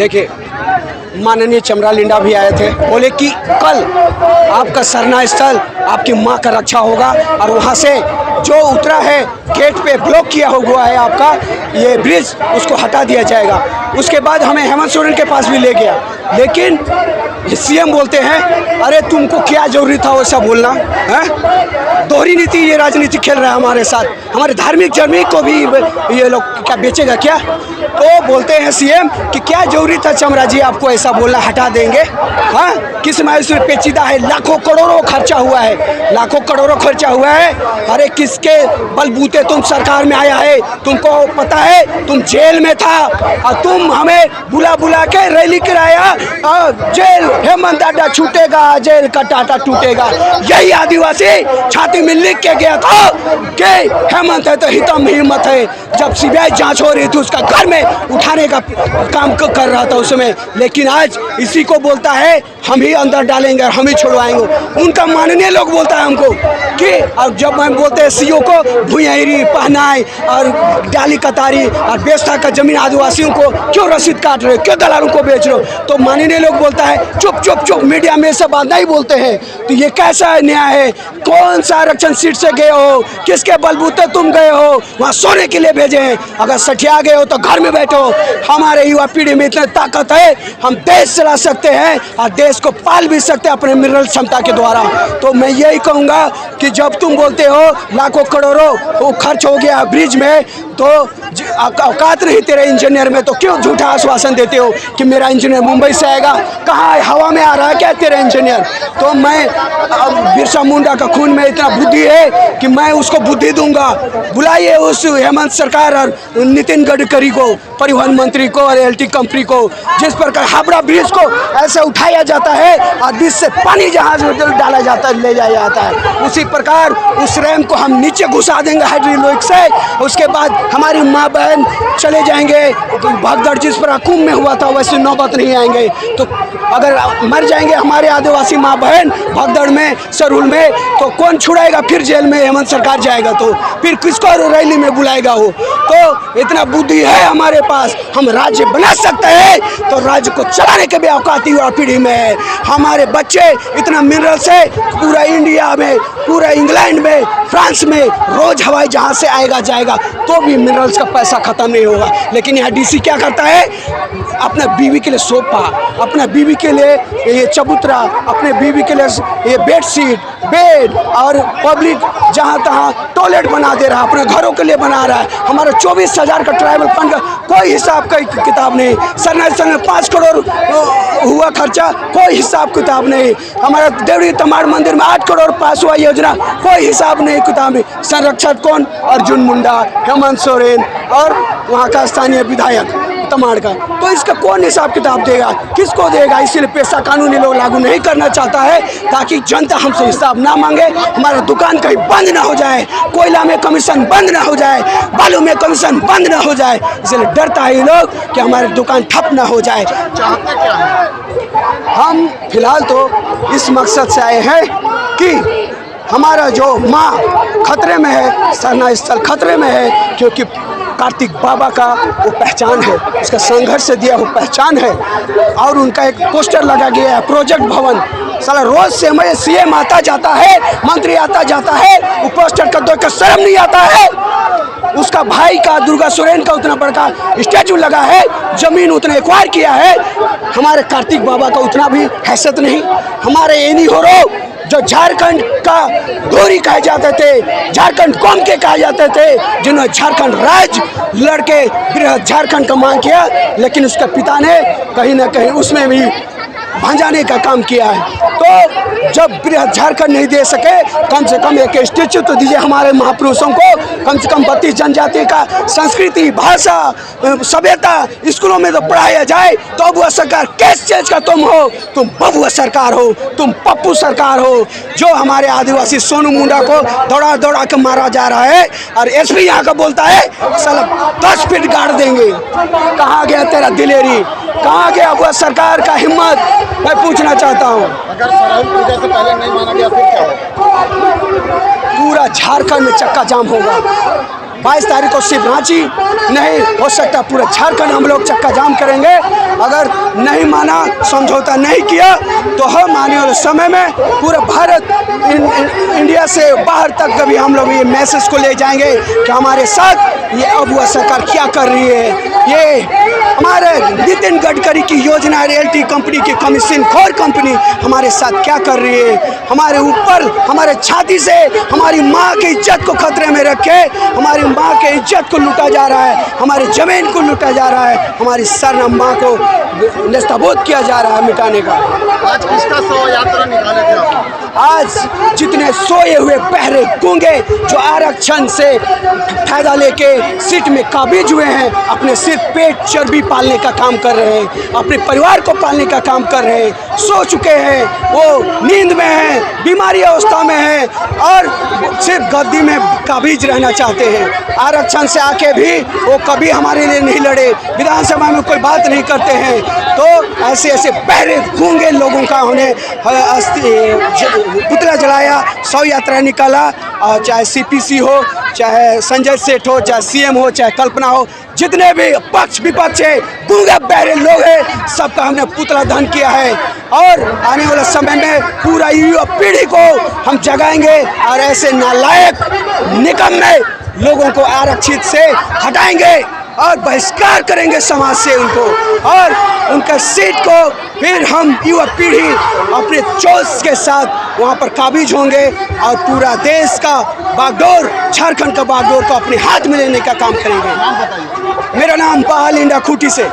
देखिए, माननीय चमरा लिंडा भी आए थे, बोले कि कल आपका सरना स्थल आपकी मां का रक्षा होगा और वहां से जो उतरा है गेट पे ब्लॉक किया हुआ है आपका ये ब्रिज, उसको हटा दिया जाएगा। उसके बाद हमें हेमंत सोरेन के पास भी ले गया, लेकिन सीएम बोलते हैं अरे तुमको क्या जरूरी था वैसा बोलना है। दोहरी नीति, ये राजनीति खेल रहा है हमारे साथ, हमारे धार्मिक जमीन को भी ये लोग क्या बेचेगा क्या। तो बोलते हैं सीएम कि क्या जरूरी था चमरा जी आपको ऐसा बोलना, हटा देंगे। हाँ, किस मायूस में पेचीदा है, लाखों करोड़ों खर्चा हुआ है, लाखों करोड़ों खर्चा हुआ है। अरे किसके बलबूते तुम सरकार में आया है, तुमको पता है तुम जेल में था और तुम हमें बुला बुला के रैली कराया, जेल हेमंत अड्डा छूटेगा, जेल का टाटा टूटेगा। यही आदिवासी छाती में लिख के गया था कि हेमंत है तो हितम हिम्मत है। जब सीबीआई जांच हो रही थी उसका घर में उठाने का काम कर रहा था उसमें, लेकिन आज इसी को बोलता है हम ही अंदर डालेंगे और हम ही छुड़वाएंगे। उनका माननीय लोग बोलता है हमको कि, और जब हम बोलते हैं सीओ को भुइयारी पहनाए और डाली कतारी और बेचता का जमीन आदिवासियों को क्यों रसीद काट रहे, क्यों दलालों को बेच रहे हो, तो माननीय लोग बोलता है चुप चुप चुप, मीडिया में सब बात नहीं बोलते हैं। तो ये कैसा न्याय है, कौन सा आरक्षण सीट से गए हो, किसके बलबूते तुम गए हो, वहाँ सोने के लिए भेजे हैं। अगर सठिया गए हो तो घर में बैठो, हमारे युवा पीढ़ी में इतनी ताकत है, हम देश चला सकते हैं और देश को पाल भी सकते हैं अपने मिनरल क्षमता के द्वारा। तो मैं यही कहूँगा कि जब तुम बोलते हो लाखों करोड़ों वो खर्च हो गया ब्रिज में, तो औकात नहीं तेरे इंजीनियर में, तो क्यों झूठा आश्वासन देते हो कि मेरा इंजीनियर मुंबई से आएगा, कहाँ हवा में आ रहा है क्या तेरा इंजीनियर। तो मैं बिरसा मुंडा का खून में इतना बुद्धि है कि मैं उसको बुद्धि दूंगा। बुलाइए उस हेमंत सरकार और नितिन गडकरी को, परिवहन मंत्री को और एलटी कंपनी को, जिस प्रकार हावड़ा ब्रिज को ऐसे उठाया जाता है और बीच से पानी जहाज में डाला जाता है, ले जाया जाता है, उसी प्रकार उस रैम को हम नीचे घुसा देंगे हाइड्रोलिक से। उसके बाद हमारी माँ बहन चले जाएंगे, भगदड़ जिस पर कुंभ में हुआ था वैसे नौबत नहीं आएंगे। तो अगर मर जाएंगे हमारे आदिवासी माँ बहन भगदड़ में, सरूल में, तो कौन छुड़ाएगा फिर जेल में हेमंत सरकार जाएगा तो फिर किसको रैली में बुलाएगा हो। तो इतना बुद्धि है हमारे पास, हम राज्य बना सकते हैं, तो राज्य को चलाने के भी औकात युवा पीढ़ी में है। हमारे बच्चे इतना मिनरल से पूरा इंडिया में, पूरा इंग्लैंड में, फ्रांस में रोज हवाई जहाज से आएगा जाएगा, तो भी मिनरल्स का पैसा खत्म नहीं होगा। लेकिन यहाँ डीसी क्या करता है, अपना बीवी के लिए सोफा, अपना बीवी के लिए ये चबूतरा, अपने बीवी के लिए ये बेडशीट, बेड और पब्लिक जहाँ तहाँ टॉयलेट बना दे रहा है, अपने घरों के लिए बना रहा है। हमारा 24,000 का ट्राइबल फंड का कोई हिसाब का किताब नहीं, सरना स्थल में 5 करोड़ हुआ खर्चा, कोई हिसाब किताब नहीं। हमारा देवरी तमाड़ मंदिर में 8 करोड़ पास हुआ योजना, कोई हिसाब नहीं किताब नहीं। संरक्षक कौन, अर्जुन मुंडा, हेमंत सोरेन और वहाँ का स्थानीय विधायक तमाड़ का। तो इसका कौन हिसाब किताब देगा, किसको देगा। इसीलिए पेशा कानूनी लोग लागू नहीं करना चाहता है, ताकि जनता हमसे हिसाब ना मांगे, हमारा दुकान कहीं बंद ना हो जाए, कोयला में कमीशन बंद ना हो जाए, बालू में कमीशन बंद ना हो जाए। इसलिए डरता है ये लोग कि हमारी दुकान ठप ना हो जाए। चाहते क्या है? हम फिलहाल तो इस मकसद से आए हैं कि हमारा जो माँ खतरे में है, सरना स्थल खतरे में है, क्योंकि कार्तिक बाबा का वो पहचान है, उसका संघर्ष से दिया वो पहचान है। और उनका एक पोस्टर लगा गया है, प्रोजेक्ट भवन। साला रोज से मैं सीएम आता जाता है, मंत्री आता जाता है, वो पोस्टर का देख कर शर्म नहीं आता है। उसका भाई का, दुर्गा सोरेन का उतना बड़का स्टैचू लगा है, जमीन उतना एक्वायर किया है। हमारे कार्तिक बाबा का उतना भी हैसियत नहीं। हमारे एनी हो रो जो झारखंड का गौरी कहे जाते थे, झारखंड कौम के कहे जाते थे, जिन्होंने झारखंड राज्य लड़के बृहद झारखंड का मांग किया, लेकिन उसके पिता ने कहीं ना कहीं उसमें भी भंजाने का काम किया है। तो जब बृहद झारखंड नहीं दे सके, कम से कम एक स्टेचू तो दीजिए हमारे महापुरुषों को। कम से कम 32 जनजाति का संस्कृति, भाषा, सभ्यता स्कूलों में तो पढ़ाया जाए। तो अब वह सरकार किस चीज का तुम हो, तुम बबुआ सरकार हो, तुम पप्पू सरकार हो, जो हमारे आदिवासी सोनू मुंडा को दौड़ा दौड़ा के मारा जा रहा है। और एसपी यहाँ का बोलता है साला 10 फीट गाड़ देंगे। कहाँ गया तेरा दिलेरी, कहाँ गया वह सरकार का हिम्मत, मैं पूछना चाहता हूँ। अगर सराउल पूजा से पहले नहीं माना गया फिर क्या होगा? पूरा झारखंड में चक्का जाम होगा। 22 तारीख को सिर्फ रांची नहीं, हो सकता पूरा झारखंड हम लोग चक्का जाम करेंगे। अगर नहीं माना, समझौता नहीं किया, तो हम आने वाले समय में पूरा भारत इंडिया से बाहर तक कभी हम लोग ये मैसेज को ले जाएंगे कि हमारे साथ ये अब वह सरकार क्या कर रही है। ये हमारे नितिन गडकरी की योजना, रियल्टी कंपनी की कमीशन खोर कंपनी हमारे साथ क्या कर रही है। हमारे ऊपर, हमारे छाती से हमारी माँ की इज्जत को खतरे में रखे, हमारी माँ के इज्जत को लूटा जा रहा है, हमारी ज़मीन को लूटा जा रहा है, हमारी सरनाम माँ को नस्ताबूद किया जा रहा है मिटाने का। आज किसका शव यात्रा निकाले थे आप? आज जितने सोए हुए बहरे गूंगे जो आरक्षण से फायदा लेके सीट में काबिज हुए हैं, अपने सिर्फ पेट चर्बी पालने का काम कर रहे हैं, अपने परिवार को पालने का काम कर रहे हैं, सो चुके हैं, वो नींद में हैं, बीमारी अवस्था में हैं और सिर्फ गद्दी में काबिज रहना चाहते हैं। आरक्षण से आके भी वो कभी हमारे लिए नहीं लड़े, विधानसभा में कोई बात नहीं करते हैं। तो ऐसे ऐसे बहरे गूंगे लोगों का उन्हें पुतला जलाया, शव यात्रा निकाला, और चाहे सीपीसी हो, चाहे संजय सेठ हो, चाहे सीएम हो, चाहे कल्पना हो, जितने भी पक्ष विपक्ष है, गूंगे बहरे लोग हैं, सबका हमने पुतला दहन किया है। और आने वाले समय में पूरा युवा पीढ़ी को हम जगाएंगे और ऐसे नालायक निकम्मे लोगों को आरक्षित से हटाएंगे और बहिष्कार करेंगे समाज से उनको, और उनका सीट को फिर हम युवा पीढ़ी अपने जोश के साथ वहाँ पर काबिज होंगे और पूरा देश का बागडोर, झारखंड का बागडोर को अपने हाथ में लेने का काम करेंगे। नाम बताइए। मेरा नाम पाल इंडा खूटी से।